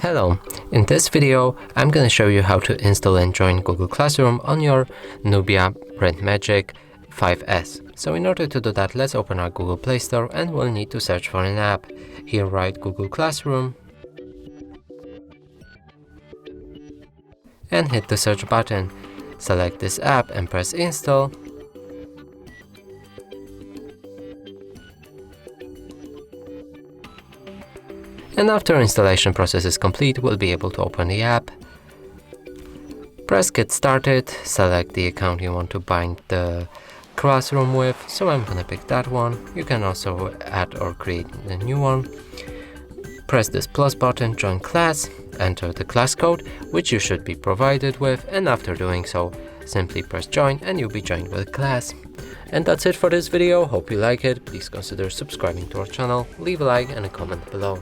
Hello, in this video I'm going to show you how to install and join Google Classroom on your NUBIA Red Magic 5S. So in order to do that, let's open our Google Play Store and we'll need to search for an app. Here write Google Classroom and hit the search button. Select this app and press install. And after installation process is complete, we'll be able to open the app. Press get started, select the account you want to bind the classroom with, so I'm gonna pick that one. You can also add or create a new one. Press this plus button, join class, enter the class code, which you should be provided with, and after doing so, simply press join and you'll be joined with class. And that's it for this video. Hope you like it. Please consider subscribing to our channel, leave a like and a comment below.